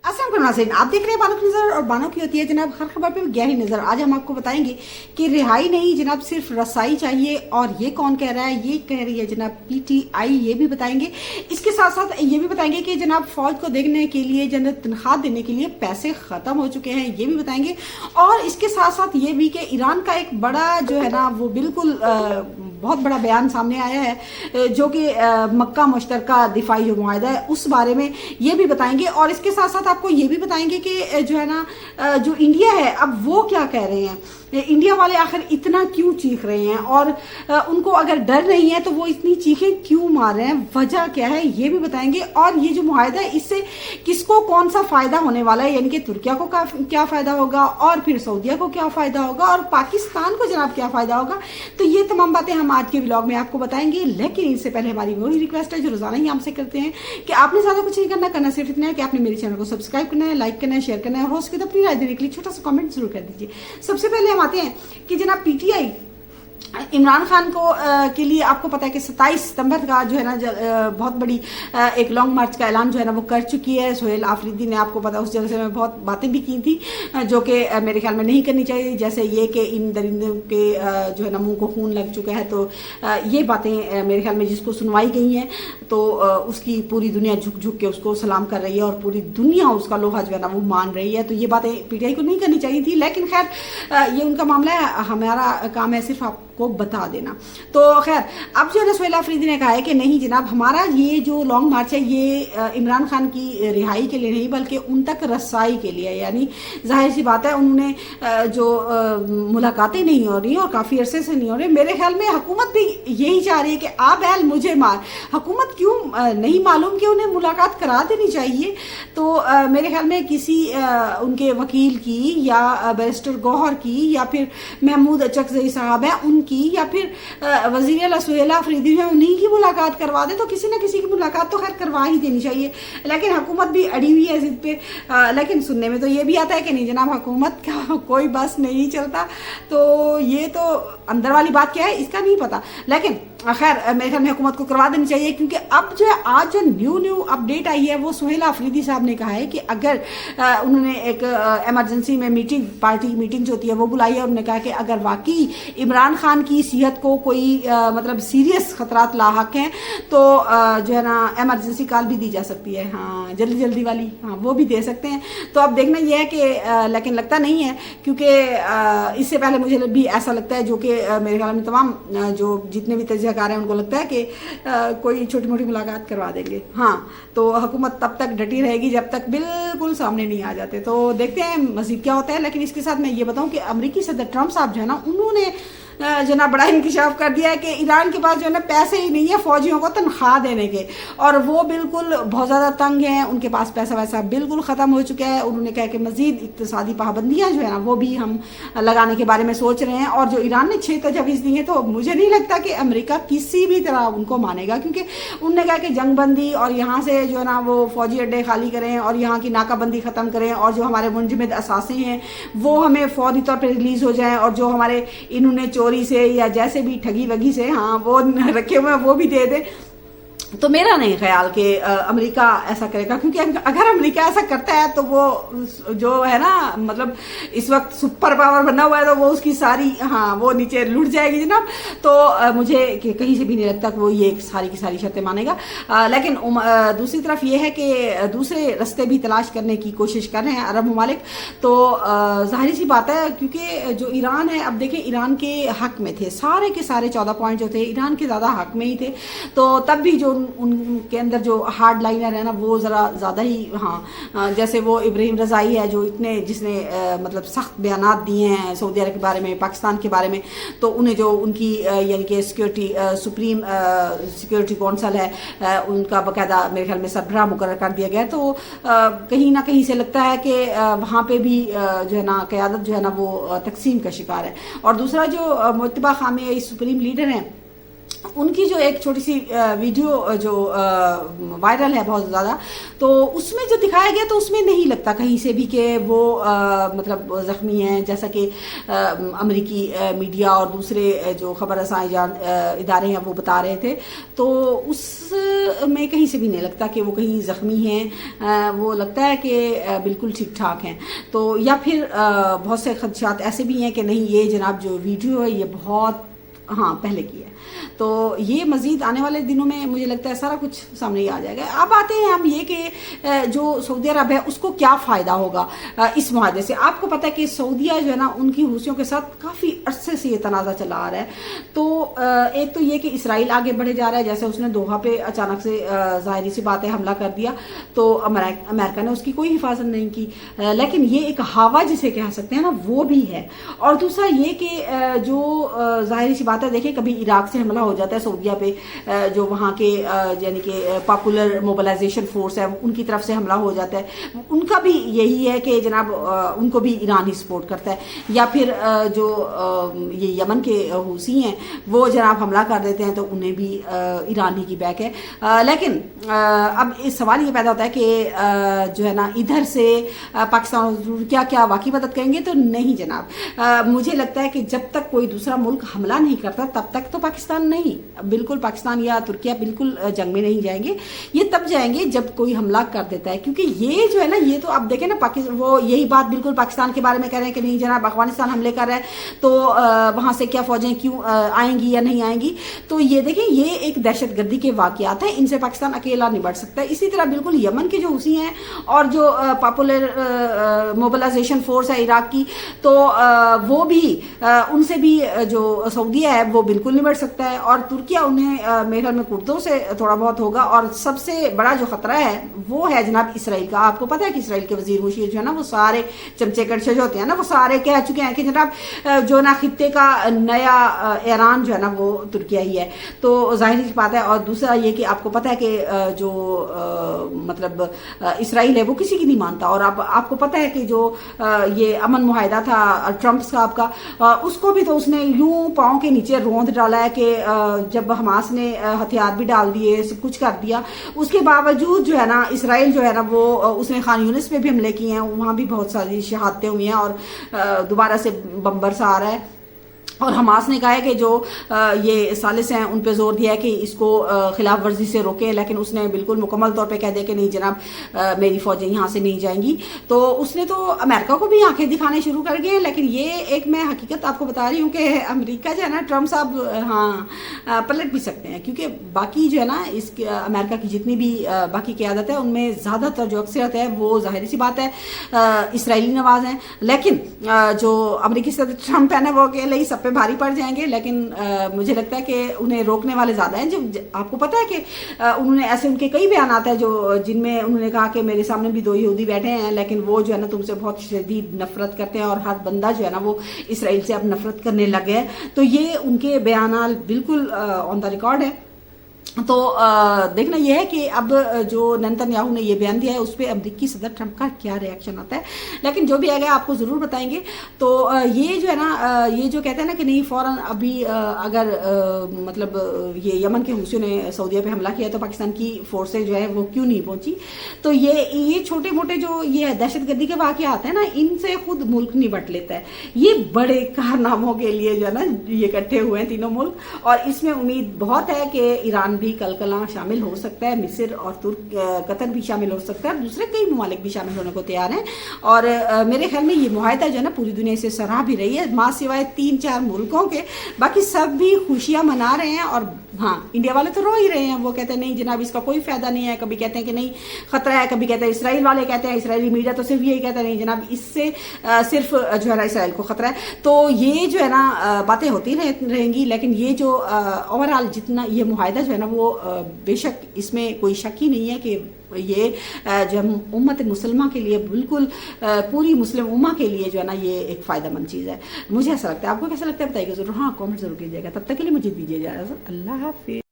अस्सलाम नाज़रीन, आप देख रहे हैं बानो की नज़र और बानो की होती है जनाब हर खबर पे गहरी नज़र। आज हम आपको बताएंगे कि रिहाई नहीं जनाब सिर्फ रसाई चाहिए, और ये कौन कह रहा है? ये कह रही है जनाब पीटीआई। ये भी बताएंगे। इसके साथ साथ ये भी बताएंगे कि जनाब फौज को देखने के लिए जनाब तनख्वाह देने के लिए पैसे ख़त्म हो चुके हैं, ये भी बताएंगे। और इसके साथ साथ ये भी कि ईरान का एक बड़ा जो है ना वो बिल्कुल बहुत बड़ा बयान सामने आया है, जो कि मक्का मुश्तरका दिफाई जो मुआहदा है उस बारे में ये भी बताएंगे। और इसके साथ साथ आपको ये भी बताएंगे कि जो है ना जो इंडिया है अब वो क्या कह रहे हैं, इंडिया वाले आखिर इतना क्यों चीख रहे हैं, और उनको अगर डर नहीं है तो वो इतनी चीखें क्यों मार रहे हैं, वजह क्या है, ये भी बताएंगे। और ये जो मुआहदा है इससे किसको कौन सा फायदा होने वाला है, यानी कि तुर्किया को क्या फायदा होगा, और फिर सऊदीया को क्या फायदा होगा, और पाकिस्तान को जनाब क्या फायदा होगा। तो ये तमाम बातें हम आज के व्लॉग में आपको बताएंगे। लेकिन इससे पहले हमारी वही रिक्वेस्ट है जो रोजाना ही हमसे करते हैं कि आपने ज्यादा कुछ नहीं करना सिर्फ इतना है कि आपने मेरे चैनल को सब्सक्राइब करना है, लाइक करना है, शेयर करना है, और हो सके तो अपनी राय देने के लिए छोटा सा कमेंट जरूर कर दीजिए। सबसे पहले हम आते हैं कि जनाब पीटीआई इमरान खान को के लिए आपको पता है कि 27 सितंबर का जो है ना बहुत बड़ी एक लॉन्ग मार्च का ऐलान जो है ना वो कर चुकी है। सोहेल आफरीदी ने आपको पता उस जलसे में बहुत बातें भी की थी जो कि मेरे ख्याल में नहीं करनी चाहिए, जैसे ये कि इन दरिंदों के जो है ना मुंह को खून लग चुका है। तो ये बातें मेरे ख्याल में जिसको सुनवाई गई हैं तो उसकी पूरी दुनिया झुक झुक के उसको सलाम कर रही है, और पूरी दुनिया उसका लोहा जो है ना वो मान रही है। तो ये बातें पीटीआई को नहीं करनी चाहिए थी, लेकिन खैर ये उनका मामला है, हमारा काम है सिर्फ आपको बता देना। तो खैर अब जो है सोहेल आफरीदी ने कहा है कि नहीं जनाब हमारा ये जो लॉन्ग मार्च है ये इमरान खान की रिहाई के लिए नहीं बल्कि उन तक रसाई के लिए, यानी जाहिर सी बात है उन्होंने जो मुलाकातें नहीं हो रही और काफ़ी अरसे से नहीं हो रही, मेरे ख्याल में हुकूमत भी यही चाह रही है कि आ बैल मुझे मार। हुकूमत क्यों नहीं मालूम कि उन्हें मुलाकात करा देनी चाहिए। तो मेरे ख्याल में किसी उनके वकील की या बैरिस्टर गौहर की या फिर महमूद अचकज़ई साहब हैं उनकी या फिर वज़ीर आला सोहेल आफरीदी हैं उन्हीं की मुलाकात करवा दे। तो किसी न किसी की मुलाकात तो खैर करवा ही देनी चाहिए, लेकिन हुकूमत भी अड़ी हुई है जिद पे। लेकिन सुनने में तो ये भी आता है कि नहीं जनाब हुकूमत का कोई बस नहीं चलता। तो ये तो अंदर वाली बात क्या है इसका नहीं पता, लेकिन खैर मेरे ख्याल में हुकूमत को करवा देनी चाहिए। क्योंकि अब जो है आज जो न्यू अपडेट आई है वो सोहेल आफरीदी साहब ने कहा है कि अगर उन्होंने एक इमरजेंसी में मीटिंग पार्टी मीटिंग जो होती है वो बुलाई है, उन्होंने कहा कि अगर वाकई इमरान खान की सेहत को कोई मतलब सीरियस खतरात लाहक हैं तो जो है ना इमरजेंसी कॉल भी दी जा सकती है, हाँ जल्दी वाली, हाँ वो भी दे सकते हैं। तो अब देखना यह है कि लेकिन लगता नहीं है, क्योंकि इससे पहले मुझे भी ऐसा लगता है जो कि मेरे ख्याल में तमाम जो जितने भी तजज़ियाकार हैं उनको लगता है कि कोई छोटी मोटी मुलाकात करवा देंगे। हाँ तो हुकूमत तब तक डटी रहेगी जब तक बिल्कुल सामने नहीं आ जाते। तो देखते हैं मज़ीद क्या होता है। लेकिन इसके साथ मैं ये बताऊं कि अमेरिकी सदर ट्रंप साहब जो है ना उन्होंने जना बड़ा इंकशाफ कर दिया है कि ईरान के पास जो है ना पैसे ही नहीं है फौजियों को तनख्वाह देने के, और वो बिल्कुल बहुत ज़्यादा तंग हैं, उनके पास पैसा वैसा बिल्कुल ख़त्म हो चुका है। उन्होंने कहा कि मज़ीद इक़्तिसादी पाबंदियाँ जो है ना वो भी हम लगाने के बारे में सोच रहे हैं। और जो ईरान ने 6 तजवीज़ दी है तो मुझे नहीं लगता कि अमेरिका किसी भी तरह उनको मानेगा, क्योंकि उन्होंने कहा कि जंगबंदी और यहाँ से जो है ना वो फौजी अड्डे खाली करें और यहाँ की नाकाबंदी ख़त्म करें, और जो हमारे मुंजमद असासे हैं वो हमें फौरी तौर पर रिलीज़ हो जाएँ, और जो हमारे इन्होंने चोरी से या जैसे भी ठगी वगी से हाँ वो रखे हुए हैं वो भी दे दे। तो मेरा नहीं ख्याल कि अमेरिका ऐसा करेगा, क्योंकि अगर अमेरिका ऐसा करता है तो वो जो है ना मतलब इस वक्त सुपर पावर बना हुआ है तो वो उसकी सारी हाँ वो नीचे लुट जाएगी जनाब। तो मुझे कहीं से भी नहीं लगता कि वो ये सारी की सारी शर्तें मानेगा। लेकिन दूसरी तरफ ये है कि दूसरे रास्ते भी तलाश करने की कोशिश कर रहे हैं अरब ममालिक। तो जाहिर सी बात है क्योंकि जो ईरान है अब देखें ईरान के हक में थे सारे के सारे 14 पॉइंट जो थे ईरान के ज़्यादा हक में ही थे। तो तब भी जो उनके अंदर जो हार्ड लाइनर है ना वो ज़रा ज़्यादा ही हाँ जैसे वो इब्राहिम रज़ाई है जो इतने जिसने मतलब सख्त बयानात दिए हैं सऊदी अरब के बारे में, पाकिस्तान के बारे में। तो उन्हें जो उनकी यानी कि सिक्योरिटी सुप्रीम सिक्योरिटी कौंसल है उनका बाकायदा मेरे ख्याल में सरबराह मुकर्रर कर दिया गया। तो कहीं ना कहीं से लगता है कि वहाँ पे भी जो है ना क़यादत जो है ना वो तकसीम का शिकार है। और दूसरा जो मुत्तबा खामी सुप्रीम लीडर हैं उनकी जो एक छोटी सी वीडियो जो वायरल है बहुत ज़्यादा, तो उसमें जो दिखाया गया तो उसमें नहीं लगता कहीं से भी कि वो मतलब ज़ख्मी हैं, जैसा कि अमेरिकी मीडिया और दूसरे जो खबर रसाई इदारे हैं वो बता रहे थे। तो उसमें कहीं से भी नहीं लगता कि वो कहीं ज़ख्मी हैं, वो लगता है कि बिल्कुल ठीक ठाक हैं। तो या फिर बहुत से खदशात ऐसे भी हैं कि नहीं, ये जनाब जो वीडियो है ये बहुत पहले की है। तो ये मज़ीद आने वाले दिनों में मुझे लगता है सारा कुछ सामने ही आ जाएगा। अब आते हैं हम ये कि जो सऊदी अरब है उसको क्या फ़ायदा होगा इस मुआहदे से। आपको पता है कि सऊदीया जो है ना उनकी हुसियों के साथ काफ़ी अरसे से ये तनाज़ा चला आ रहा है। तो एक तो ये कि इसराइल आगे बढ़े जा रहा है, जैसे उसने दोहा पे अचानक से ज़ाहिरी सी बात है हमला कर दिया, तो अमेरिका ने उसकी कोई हिफाजत नहीं की। लेकिन ये एक हवा जिसे कह सकते हैं ना वो भी है। और दूसरा ये कि जो ज़ाहिरी सी बात है, देखिए कभी इराक से हमला हो जाता है सऊदीया पे, जो वहाँ के यानी कि पॉपुलर मोबिलाइजेशन फोर्स है उनकी तरफ से हमला हो जाता है। उनका भी यही है कि जनाब उनको भी ईरान ही सपोर्ट करता है। या फिर जो ये यमन के हूसी हैं वो जनाब हमला कर देते हैं तो उन्हें भी ईरान ही की बैक है। लेकिन अब इस सवाल ये पैदा होता है कि जो है ना इधर से पाकिस्तान क्या वाकई मदद करेंगे? तो नहीं जनाब, मुझे लगता है कि जब तक कोई दूसरा मुल्क हमला नहीं करता तब तक तो पाकिस्तान नहीं, बिल्कुल पाकिस्तान या तुर्किया बिल्कुल जंग में नहीं जाएंगे। ये तब जाएंगे जब कोई हमला कर देता है, क्योंकि ये जो है ना ये तो आप देखें ना वो यही बात बिल्कुल पाकिस्तान के बारे में कह रहे हैं कि नहीं जनाब अफगानिस्तान हमले कर रहे हैं तो वहां से क्या फौजें क्यों आएंगी या नहीं आएंगी। तो ये देखें ये एक दहशतगर्दी के वाकयात हैं, इनसे पाकिस्तान अकेला निपट सकता है। इसी तरह बिल्कुल यमन के जो हुसी हैं और जो पॉपुलर मोबिलाइजेशन फोर्स है इराक की, तो वो भी उनसे भी जो सऊदीया है वो बिल्कुल निपट सकता है। और तुर्किया उन्हें मेरे ख्याल में कुर्दों से थोड़ा बहुत होगा। और सबसे बड़ा जो खतरा है वो है जनाब इसराइल का। आपको पता है कि इसराइल के वजीर मुशीर जो है ना वो सारे चमचे कड़छे जो होते हैं ना वो सारे कह चुके हैं कि जनाब जो ना खित्ते का नया ईरान जो है ना वो तुर्किया ही है। तो जाहिर सी बात है। और दूसरा ये कि आपको पता है कि जो मतलब इसराइल है वो किसी की नहीं मानता। और आपको पता है कि जो ये अमन मुआहिदा था ट्रंप साहब का, उसको भी तो उसने यूं पांव के नीचे रोंद डाला है कि जब हमास ने हथियार भी डाल दिए, सब कुछ कर दिया, उसके बावजूद जो है ना इसराइल जो है ना वो उसने खान यूनिस पे भी हमले किए हैं, वहाँ भी बहुत सारी शहादतें हुई हैं और दोबारा से बम बरसा आ रहा है। और हमास ने कहा है कि जो ये सालिस हैं उन पे जोर दिया है कि इसको खिलाफ वर्जी से रोकें, लेकिन उसने बिल्कुल मुकम्मल तौर पे कह दिया कि नहीं जनाब मेरी फौजें यहाँ से नहीं जाएंगी। तो उसने तो अमेरिका को भी आंखें दिखाने शुरू कर गए। लेकिन ये एक मैं हकीकत आपको बता रही हूँ कि अमेरिका जो है ना ट्रंप साहब पलट भी सकते हैं, क्योंकि बाकी जो है ना इस अमेरिका की जितनी भी बाकी क़यादत है उनमें ज़्यादातर जो अक्सरियत है वो ज़ाहिर सी बात है इसराइली नवाज हैं। लेकिन जो अमेरिकी सदर ट्रंप है ना वो अकेले ही सब पे भारी पड़ जाएंगे। लेकिन मुझे लगता है कि उन्हें रोकने वाले ज़्यादा हैं। जो आपको पता है कि उन्होंने ऐसे उनके कई बयान आते हैं जो जिनमें उन्होंने कहा कि मेरे सामने भी 2 यहूदी बैठे हैं लेकिन वो जो है ना तुमसे बहुत शदीद नफरत करते हैं और हर बंदा जो है ना वो इसराइल से अब नफरत करने लग गया है। तो ये उनके बयान बिल्कुल ऑन द रिकॉर्ड है। तो देखना यह है कि अब जो नेतन्याहू ने ये बयान दिया है उस पर अमेरिकी सदर ट्रंप का क्या रिएक्शन आता है। लेकिन जो भी आएगा आपको ज़रूर बताएंगे। तो ये जो है ना ये जो कहते हैं ना कि नहीं फ़ौरन अभी अगर मतलब ये यमन के हूसियों ने सऊदीया पे हमला किया तो पाकिस्तान की फोर्सेज जो है वो क्यों नहीं पहुंची। तो ये छोटे मोटे जो ये दहशतगर्दी के वाक़यात हैं ना इनसे खुद मुल्क निपट लेता है। ये बड़े कारनामों के लिए जो है ना ये इकट्ठे हुए हैं तीनों मुल्क। और इसमें उम्मीद बहुत है कि ईरान भी कल शामिल हो सकता है, मिस्र और कतर भी शामिल हो सकता है, दूसरे कई ममालिक भी शामिल होने को तैयार हैं। और मेरे ख्याल में ये मुआहिदा जो है ना पूरी दुनिया से सराह भी रही है, मां सिवाय 3-4 मुल्कों के बाकी सब भी खुशियां मना रहे हैं। और हाँ इंडिया वाले तो रो ही रहे हैं, वो कहते हैं नहीं जनाब इसका कोई फायदा नहीं है, कभी कहते हैं कि नहीं खतरा है, कभी कहते हैं इसराइल वाले कहते हैं, इसराइली मीडिया तो सिर्फ यही कहता है नहीं जनाब इससे सिर्फ जो है ना इसराइल को खतरा है। तो ये जो है ना बातें होती रहेंगी। लेकिन ये जो ओवरऑल जितना ये मुआहिदा जो है ना वो बेशक इसमें कोई शक ही नहीं है कि ये जो उम्मत मुसलमान के लिए बिल्कुल पूरी मुस्लिम उम्मा के लिए जो है ना ये एक फ़ायदेमंद चीज़ है। मुझे ऐसा लगता है। आपको कैसा लगता है बताइएगा ज़रूर, हाँ कमेंट ज़रूर कीजिएगा। तब तक के लिए मुझे दीजिए इजाज़त। अल्लाह हाफ़िज़।